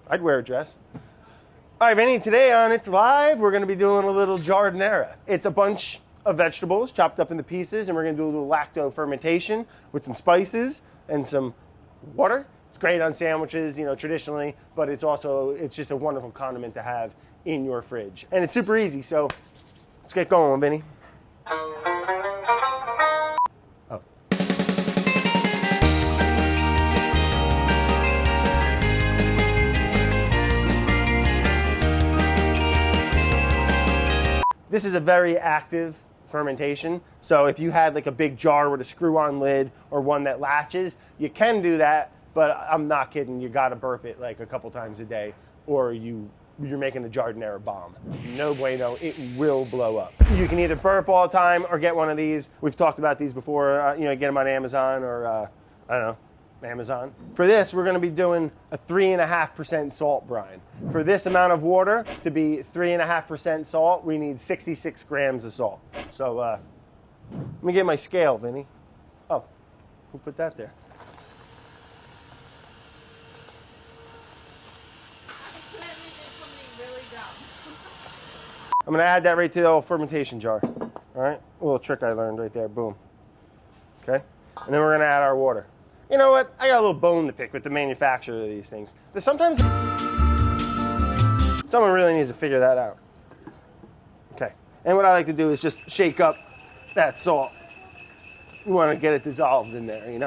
I'd wear a dress. All right, Vinny, today on It's Live, we're going to be doing a little giardiniera. It's a bunch of vegetables chopped up into pieces, and we're going to do a little lacto fermentation with some spices and some water. It's great on sandwiches, traditionally, but it's just a wonderful condiment to have in your fridge. And it's super easy, so let's get going, Vinny. Oh. This is a very active fermentation. So if you had like a big jar with a screw-on lid or one that latches, you can do that, but I'm not kidding. You got to burp it like a couple times a day, or you're making a giardiniera bomb. No bueno, it will blow up. You can either burp all the time or get one of these. We've talked about these before. Get them on Amazon or I don't know, Amazon. For this, we're going to be doing a 3.5% salt brine. For this amount of water to be 3.5% salt, we need 66 grams of salt. So let me get my scale, Vinny. Oh, who put that there? I'm going to add that right to the old fermentation jar. All right, a little trick I learned right there. Boom. Okay, and then we're going to add our water. You know what? I got a little bone to pick with the manufacturer of these things. Sometimes someone really needs to figure that out. Okay. And what I like to do is just shake up that salt. You want to get it dissolved in there, And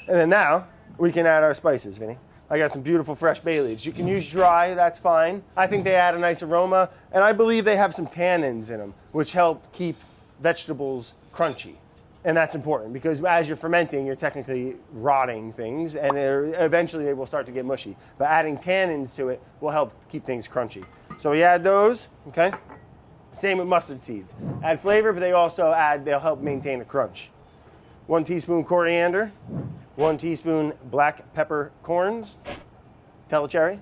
then now we can add our spices, Vinny. I got some beautiful fresh bay leaves. You can use dry, that's fine. I think they add a nice aroma, and I believe they have some tannins in them, which help keep vegetables crunchy. And that's important because as you're fermenting, you're technically rotting things, and eventually they will start to get mushy. But adding tannins to it will help keep things crunchy. So we add those, okay? Same with mustard seeds. Add flavor, but they'll help maintain a crunch. 1 teaspoon coriander, 1 teaspoon black pepper corns, telecherry,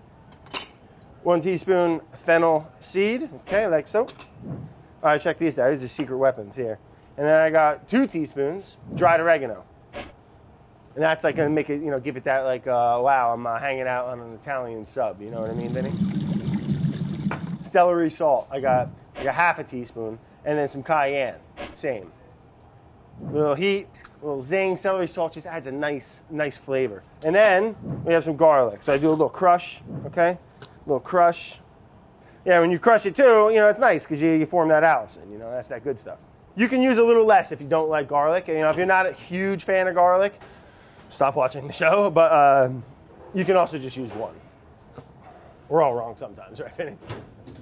1 teaspoon fennel seed, okay, like so. All right, check these out. These are the secret weapons here. And then I got 2 teaspoons dried oregano. And that's like going to make it, give it that like, wow, I'm hanging out on an Italian sub. You know what I mean, Vinny? Celery salt. I got half a teaspoon. And then some cayenne. Same. A little heat, a little zing. Celery salt just adds a nice flavor. And then we have some garlic. So I do a little crush, okay? A little crush. Yeah, when you crush it too, it's nice because you form that Allison. That's that good stuff. You can use a little less if you don't like garlic. If you're not a huge fan of garlic, stop watching the show. But you can also just use 1. We're all wrong sometimes, right, Vinny?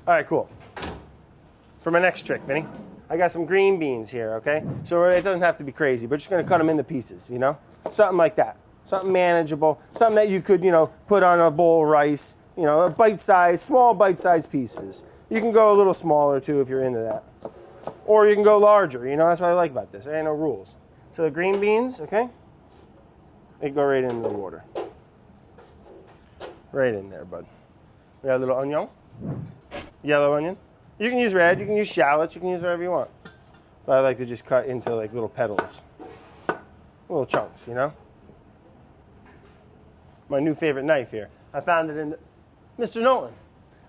All right, cool. For my next trick, Vinny, I got some green beans here, okay? So it doesn't have to be crazy. We're just going to cut them into pieces, Something like that. Something manageable. Something that you could, put on a bowl of rice. A bite-sized, small bite-sized pieces. You can go a little smaller, too, if you're into that. Or you can go larger, that's what I like about this. There ain't no rules. So the green beans, okay? They go right into the water. Right in there, bud. We got a little onion. Yellow onion. You can use red, you can use shallots, you can use whatever you want. But I like to just cut into like little petals. Little chunks, My new favorite knife here. I found it in Mr. Nolan.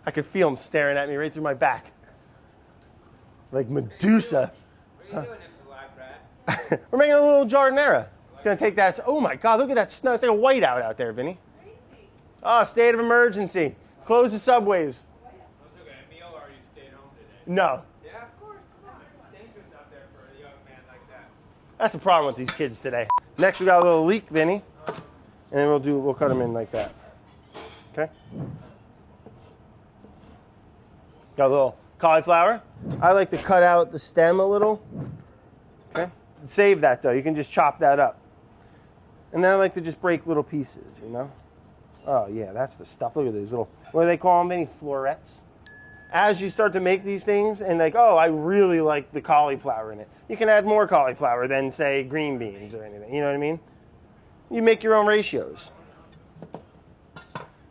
I could feel him staring at me right through my back. Like Medusa. What are you doing in Live, Brad? We're making a little giardiniera. It's going to take that. Oh my God, look at that snow. It's like a whiteout out there, Vinny. Crazy. Oh, state of emergency. Close the subways. What's okay? Meal or you stayed home today? No. Yeah, of course. Come on. It's dangerous out there for a young man like that. That's the problem with these kids today. Next, we got a little leek, Vinny. And then we'll cut them in like that. Okay? Got a little cauliflower. I like to cut out the stem a little. Okay? Save that though. You can just chop that up. And then I like to just break little pieces, Oh yeah, that's the stuff. Look at these little, what do they call them, Vinny? Florets. As you start to make these things and I really like the cauliflower in it. You can add more cauliflower than say green beans or anything. You know what I mean? You make your own ratios. All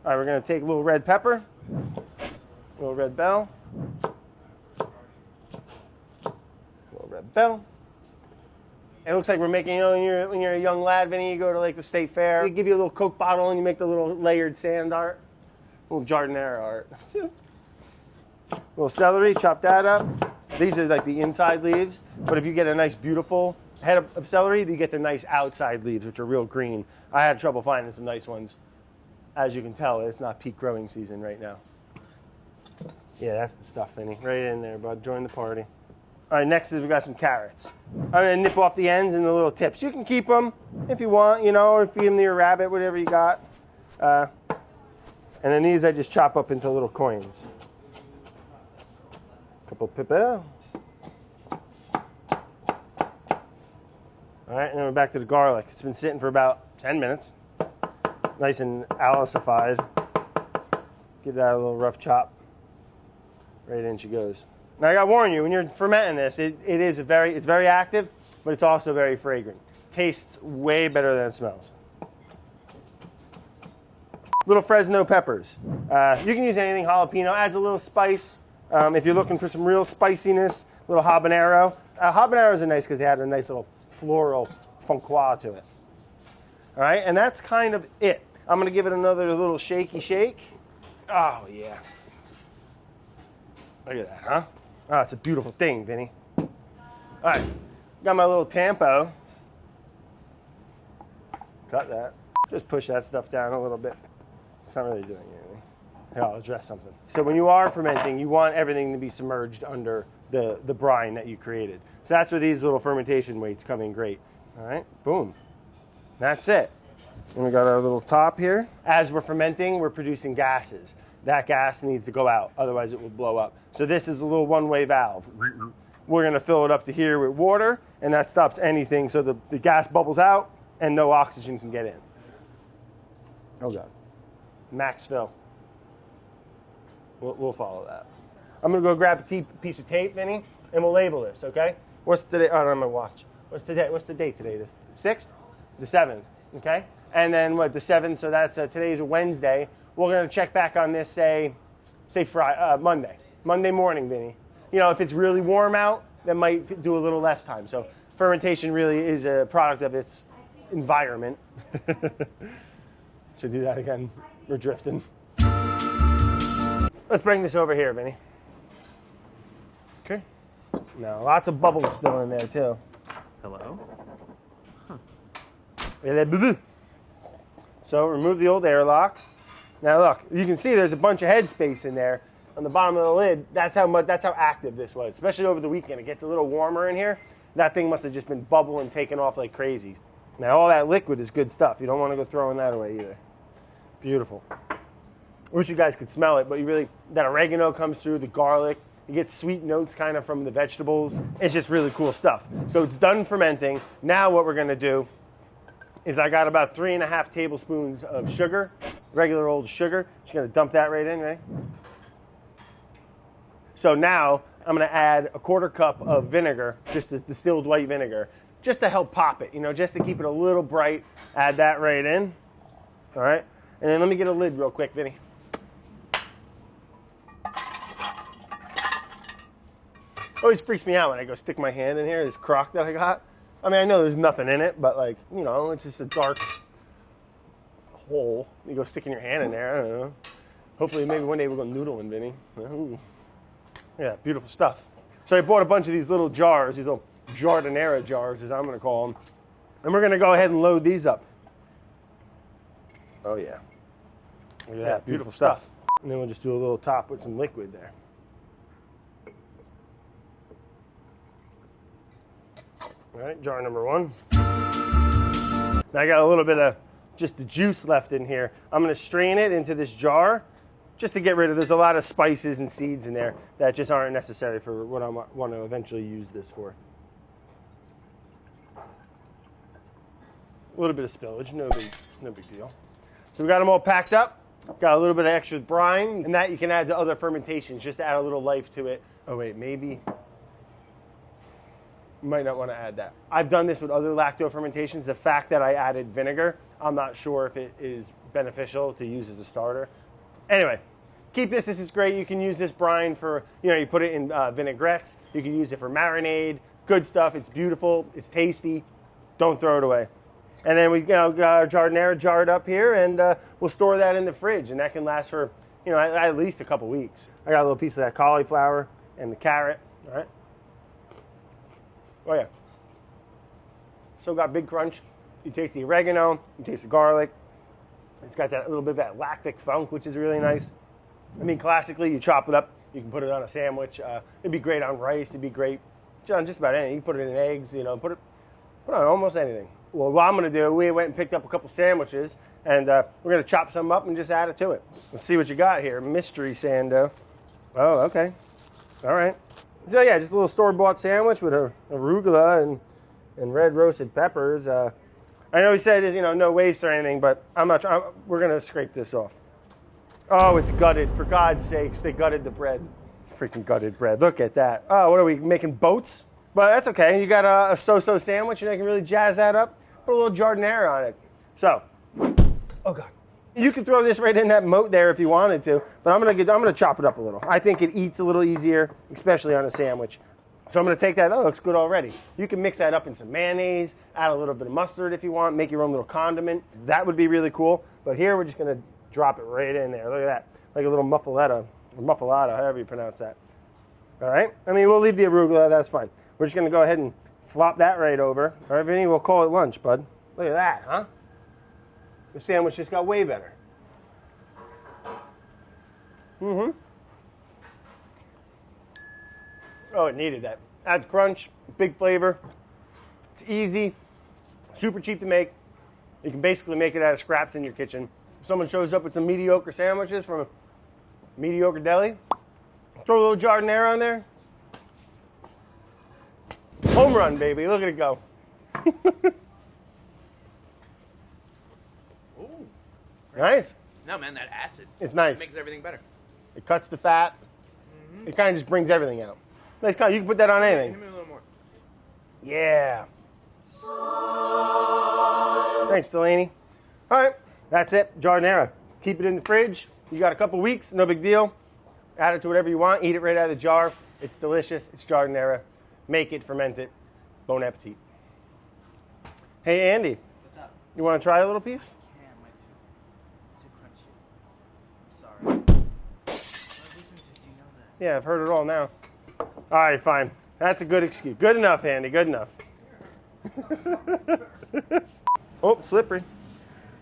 right, we're going to take a little red pepper, a little red bell, red bell. It looks like we're making, when you're a young lad, Vinny, you go to like the state fair, they give you a little Coke bottle and you make the little layered sand art. Little Giardiniera art. Little celery, chop that up. These are like the inside leaves, but if you get a nice, beautiful head of celery, you get the nice outside leaves, which are real green. I had trouble finding some nice ones. As you can tell, it's not peak growing season right now. Yeah, that's the stuff, Vinny. Right in there, bud. Join the party. All right, next is we got some carrots. I'm going to nip off the ends and the little tips. You can keep them if you want, you know, or feed them to your rabbit, whatever you got. And then these I just chop up into little coins. Couple pepper. All right, and then we're back to the garlic. It's been sitting for about 10 minutes. Nice and alicified. Give that a little rough chop. Right in she goes. Now I gotta warn you, when you're fermenting this, it's very active, but it's also very fragrant. Tastes way better than it smells. Little Fresno peppers. You can use anything. Jalapeno adds a little spice. If you're looking for some real spiciness, little habanero. Habaneros are nice because they add a nice little floral funkois to it. All right, and that's kind of it. I'm gonna give it another little shaky shake. Oh yeah. Look at that, huh? Oh, it's a beautiful thing, Vinny. All right, got my little tampo. Cut that. Just push that stuff down a little bit. It's not really doing anything. Here, I'll address something. So when you are fermenting, you want everything to be submerged under the brine that you created. So that's where these little fermentation weights come in great. All right, boom. That's it. And we got our little top here. As we're fermenting, we're producing gases. That gas needs to go out, otherwise it will blow up. So this is a little one-way valve. We're gonna fill it up to here with water, and that stops anything, so the gas bubbles out and no oxygen can get in. Oh God. Max fill. We'll follow that. I'm gonna go grab a piece of tape, Vinny, and we'll label this, okay? What's today? Oh, no, I'm gonna watch. What's today? What's the date today? The 6th? The 7th, okay? And then what, the 7th, so that's today's a Wednesday. We're gonna check back on this, say Friday, Monday morning, Vinny. You know, if it's really warm out, that might do a little less time. So fermentation really is a product of its environment. Should do that again. We're drifting. Let's bring this over here, Vinny. Okay. Now, lots of bubbles still in there, too. Hello? So remove the old airlock. Now look, you can see there's a bunch of head space in there on the bottom of the lid. That's how active this was, especially over the weekend. It gets a little warmer in here. That thing must have just been bubbling, taking off like crazy. Now all that liquid is good stuff. You don't want to go throwing that away either. Beautiful. Wish you guys could smell it, but that oregano comes through, the garlic. You get sweet notes kind of from the vegetables. It's just really cool stuff. So it's done fermenting. Now what we're gonna do is I got about 3.5 tablespoons of sugar, regular old sugar. Just gonna dump that right in, right? So now I'm gonna add a 1/4 cup of vinegar, just the distilled white vinegar, just to help pop it, just to keep it a little bright. Add that right in, all right? And then let me get a lid real quick, Vinny. Always freaks me out when I go stick my hand in here, this crock that I got. I mean, I know there's nothing in it, but it's just a dark hole. You go sticking your hand in there, I don't know. Hopefully, maybe one day we'll go noodling, Vinny. Ooh. Yeah, beautiful stuff. So I bought a bunch of these little jars, these little Giardiniera jars, as I'm gonna call them. And we're gonna go ahead and load these up. Oh yeah. Look at that, beautiful stuff. And then we'll just do a little top with some liquid there. All right, jar number 1. Now I got a little bit of just the juice left in here. I'm gonna strain it into this jar just to get rid of, there's a lot of spices and seeds in there that just aren't necessary for what I want to eventually use this for. A little bit of spillage, no big deal. So we got them all packed up. Got a little bit of extra brine, and that you can add to other fermentations just to add a little life to it. Oh wait, maybe. You might not want to add that. I've done this with other lacto fermentations. The fact that I added vinegar, I'm not sure if it is beneficial to use as a starter. Anyway, keep this. This is great. You can use this brine for, you put it in vinaigrettes. You can use it for marinade. Good stuff. It's beautiful. It's tasty. Don't throw it away. And then we got our Giardiniera jarred up here, and we'll store that in the fridge, and that can last for you know, at least a couple weeks. I got a little piece of that cauliflower and the carrot. All right. Oh yeah. So got big crunch. You taste the oregano. You taste the garlic. It's got that little bit of that lactic funk, which is really nice. I mean, classically, you chop it up. You can put it on a sandwich. It'd be great on rice. It'd be great on just about anything. You can put it in eggs. You know, put it on almost anything. Well, what I'm going to do, we went and picked up a couple sandwiches, and we're going to chop some up and just add it to it. Let's see what you got here. Mystery sando. Oh, okay. All right. So yeah, just a little store-bought sandwich with arugula and red roasted peppers. I know he said, you know, no waste or anything, but we're going to scrape this off. Oh, it's gutted. For God's sakes, they gutted the bread. Freaking gutted bread. Look at that. Oh, what are we, making boats? But that's okay. You got a so-so sandwich, and I can really jazz that up. Put a little Giardiniera on it. So, oh God. You can throw this right in that moat there if you wanted to, but I'm gonna chop it up a little. I think it eats a little easier, especially on a sandwich. So I'm gonna take that. Oh, it looks good already. You can mix that up in some mayonnaise, add a little bit of mustard if you want, make your own little condiment. That would be really cool. But here we're just gonna drop it right in there. Look at that, like a little muffaletta, or muffalata, however you pronounce that. All right. I mean, we'll leave the arugula. That's fine. We're just gonna go ahead and flop that right over. All right, Vinny, we'll call it lunch, bud. Look at that, huh? The sandwich just got way better. Mm-hmm. Oh, it needed that. Adds crunch, big flavor. It's easy, super cheap to make. You can basically make it out of scraps in your kitchen. If someone shows up with some mediocre sandwiches from a mediocre deli, throw a little Giardiniera on there. Home run, baby. Look at it go. Ooh. Nice. No, man, that acid. It's nice. It makes everything better. It cuts the fat. Mm-hmm. It kind of just brings everything out. Nice. You can put that on anything. Give me a little more. Yeah. Thanks, Delaney. All right. That's it. Giardiniera. Keep it in the fridge. You got a couple weeks. No big deal. Add it to whatever you want. Eat it right out of the jar. It's delicious. It's Giardiniera. Make it, ferment it. Bon Appétit. Hey, Andy. What's up? You want to try a little piece? Yeah, my tooth. It's too crunchy. I'm sorry. Did you know that? Yeah, I've heard it all now. All right, fine. That's a good excuse. Good enough, Andy. Good enough. Oh, slippery.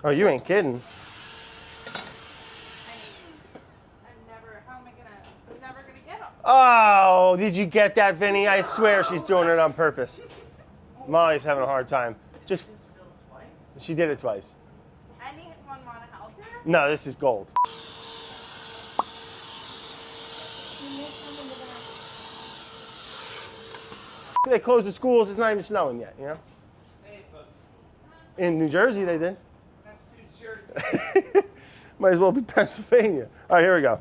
Oh, you ain't kidding. I'm never gonna get them. Oh, did you get that, Vinny? I swear she's doing it on purpose. Molly's having a hard time. Just Twice? she did it twice. Anyone want to help her? No, this is gold. They closed the schools. It's not even snowing yet, you know? In New Jersey, they did. That's New Jersey. Might as well be Pennsylvania. All right, here we go.